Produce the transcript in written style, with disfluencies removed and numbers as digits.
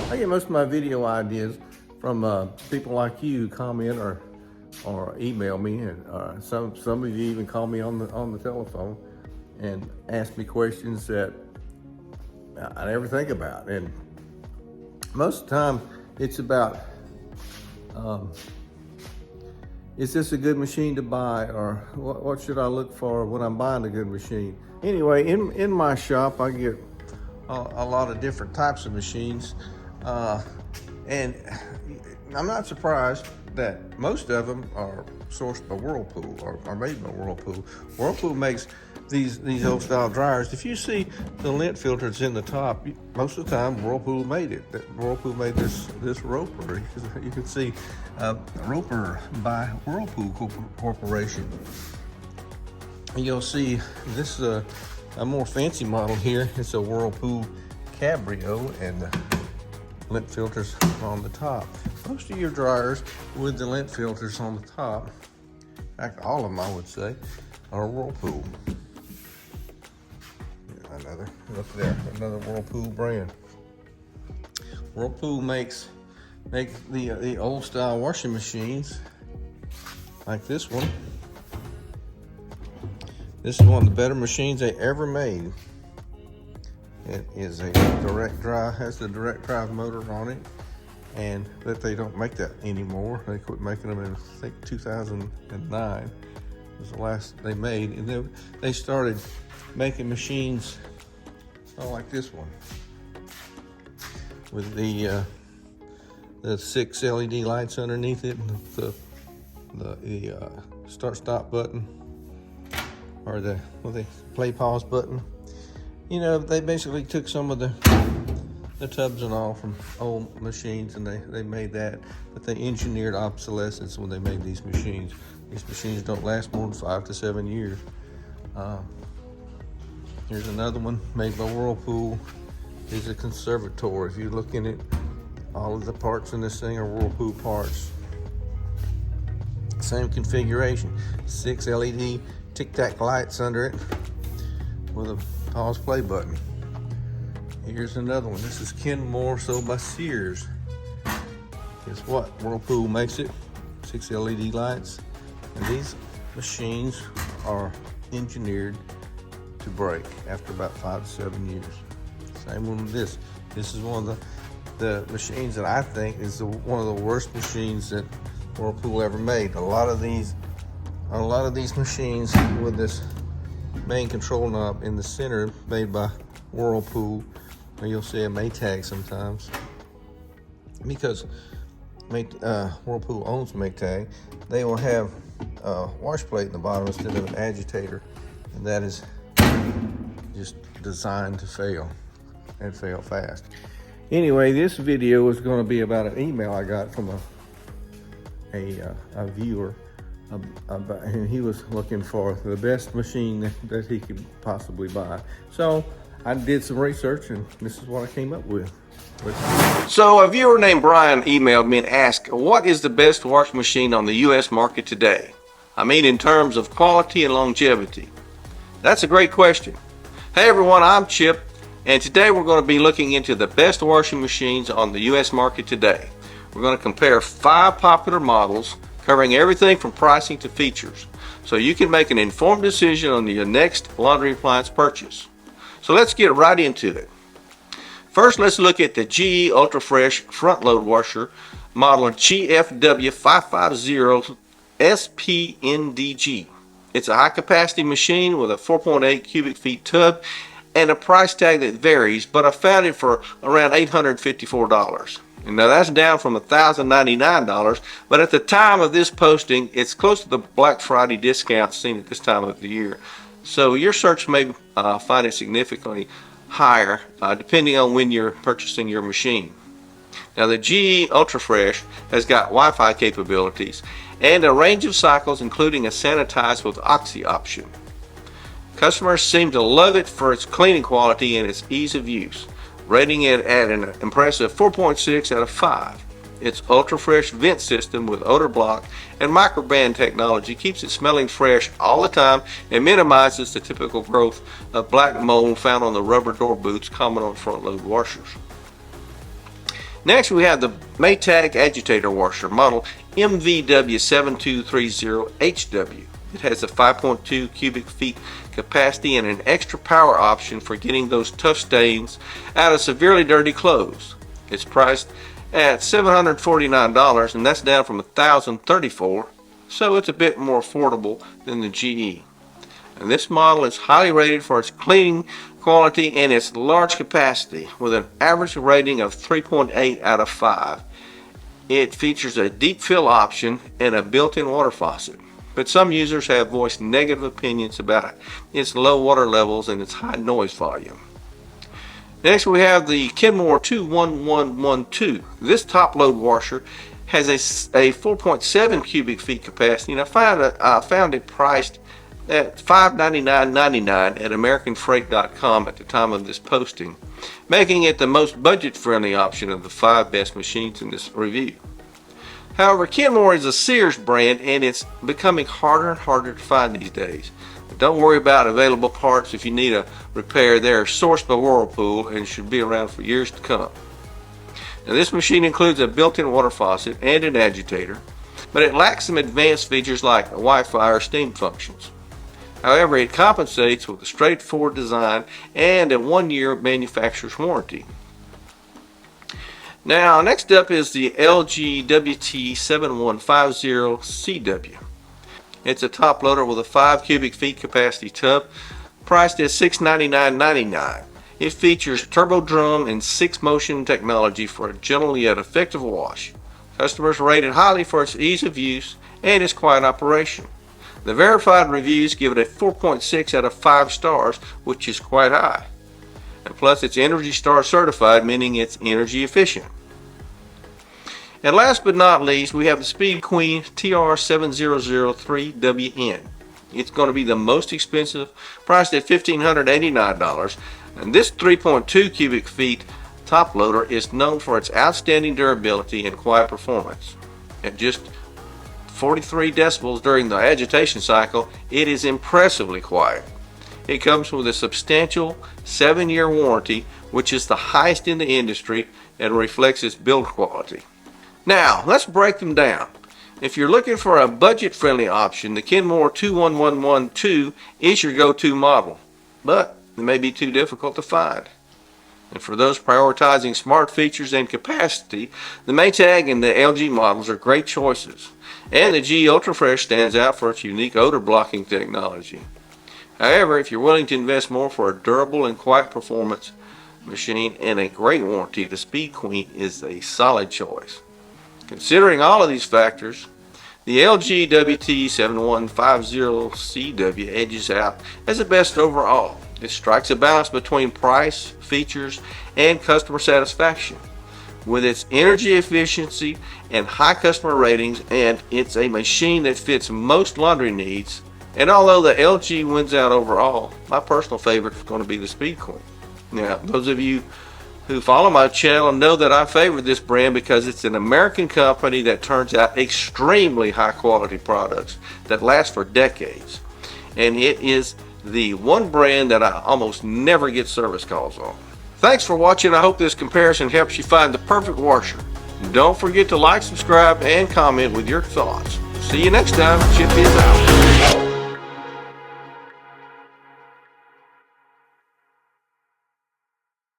I get most of my video ideas from people like you who comment or email me, and some of you even call me on the telephone and ask me questions that I never think about. And most of the time, it's about is this a good machine to buy, or what should I look for when I'm buying a good machine? Anyway, in my shop, I get a lot of different types of machines, and I'm not surprised that most of them are sourced by Whirlpool or made by Whirlpool. Whirlpool makes these old style dryers. If you see the lint filters in the top, most of the time Whirlpool made it. Whirlpool made this Roper. You can see Roper by Whirlpool Corporation. You'll see this is a more fancy model here. It's a Whirlpool Cabrio, and the lint filters on the top. Most of your dryers with the lint filters on the top, in fact all of them I would say, are Whirlpool. Look there, another Whirlpool brand. Whirlpool makes the old style washing machines like this one. This is one of the better machines they ever made. It is a direct drive, has the direct drive motor on it, and but they don't make that anymore. They quit making them in, I think, 2009 was the last they made, and then they started making machines like this one with the 6 LED lights underneath it, and the start-stop button, or the play pause button. You know, they basically took some of the tubs and all from old machines, and they made that, but they engineered obsolescence when they made these machines. These machines don't last more than 5 to 7 years. Here's another one made by Whirlpool. It's a conservator. If you look in it, all of the parts in this thing are Whirlpool parts. Same configuration, 6 LED tic-tac lights under it with a pause play button. Here's another one. This is Kenmore, sold by Sears. Guess what? Whirlpool makes it. 6 LED lights. And these machines are engineered to break after about 5 to 7 years. Same one with this. This is one of the machines that I think is one of the worst machines that Whirlpool ever made. A lot of these machines with this main control knob in the center, made by Whirlpool, or you'll see a Maytag sometimes, because Whirlpool owns Maytag. They will have a wash plate in the bottom instead of an agitator, and that is just designed to fail, and fail fast. Anyway, this video is going to be about an email I got from a viewer, and he was looking for the best machine that he could possibly buy. So I did some research, and this is what I came up with. So a viewer named Brian emailed me and asked, what is the best washing machine on the US market today? I mean, in terms of quality and longevity. That's a great question. Hey everyone, I'm Chip, and today we're going to be looking into the best washing machines on the US market today. We're going to compare 5 popular models, covering everything from pricing to features, so you can make an informed decision on your next laundry appliance purchase. So let's get right into it. First, let's look at the GE UltraFresh front load washer, model GFW550SPNDG. It's a high capacity machine with a 4.8 cubic feet tub and a price tag that varies, but I found it for around $854. And now that's down from $1,099, but at the time of this posting, it's close to the Black Friday discount seen at this time of the year. So your search may find it significantly higher depending on when you're purchasing your machine. Now the GE UltraFresh has got Wi-Fi capabilities and a range of cycles, including a sanitize with oxy option. Customers seem to love it for its cleaning quality and its ease of use, rating it at an impressive 4.6 out of 5. Its UltraFresh vent system with odor block and microbrand technology keeps it smelling fresh all the time and minimizes the typical growth of black mold found on the rubber door boots common on front load washers. Next, we have the Maytag agitator washer, model MVW7230HW. It has a 5.2 cubic feet capacity and an extra power option for getting those tough stains out of severely dirty clothes. It's priced at $749, and that's down from $1,034, so it's a bit more affordable than the GE. And this model is highly rated for its cleaning quality and its large capacity, with an average rating of 3.8 out of 5. It features a deep fill option and a built-in water faucet, but some users have voiced negative opinions about its low water levels and its high noise volume. Next, we have the Kenmore 21112. This top-load washer has a 4.7 cubic feet capacity, and I found it priced at $599.99 at AmericanFreight.com at the time of this posting, making it the most budget-friendly option of the 5 best machines in this review. However, Kenmore is a Sears brand, and it's becoming harder and harder to find these days. But don't worry about available parts. If you need a repair, they are sourced by Whirlpool and should be around for years to come. Now, this machine includes a built-in water faucet and an agitator, but it lacks some advanced features like Wi-Fi or steam functions. However, it compensates with a straightforward design and a 1-year manufacturer's warranty. Now, next up is the LG WT7150CW. It's a top loader with a 5 cubic feet capacity tub, priced at $699.99. It features turbo drum and 6-motion technology for a gentle yet effective wash. Customers rate it highly for its ease of use and its quiet operation. The verified reviews give it a 4.6 out of 5 stars, which is quite high. And plus, it's Energy Star certified, meaning it's energy efficient. And last but not least, we have the Queen TR7003WN. It's going to be the most expensive, priced at $1,589. And this 3.2 cubic feet top loader is known for its outstanding durability and quiet performance. At just 43 decibels during the agitation cycle, it is impressively quiet. It comes with a substantial 7-year warranty, which is the highest in the industry and reflects its build quality. Now, let's break them down. If you're looking for a budget-friendly option, the Kenmore 21112 is your go-to model, but it may be too difficult to find. And for those prioritizing smart features and capacity, the Maytag and the LG models are great choices. And the GE UltraFresh stands out for its unique odor blocking technology. However, if you're willing to invest more for a durable and quiet performance machine and a great warranty, the Speed Queen is a solid choice. Considering all of these factors, the LG WT7150CW edges out as the best overall. It strikes a balance between price, features, and customer satisfaction. With its energy efficiency and high customer ratings, and it's a machine that fits most laundry needs. And although the LG wins out overall, my personal favorite is going to be the Speed Queen. Now, those of you who follow my channel know that I favor this brand because it's an American company that turns out extremely high quality products that last for decades. And it is the one brand that I almost never get service calls on. Thanks for watching. I hope this comparison helps you find the perfect washer. Don't forget to like, subscribe, and comment with your thoughts. See you next time. Chip is out.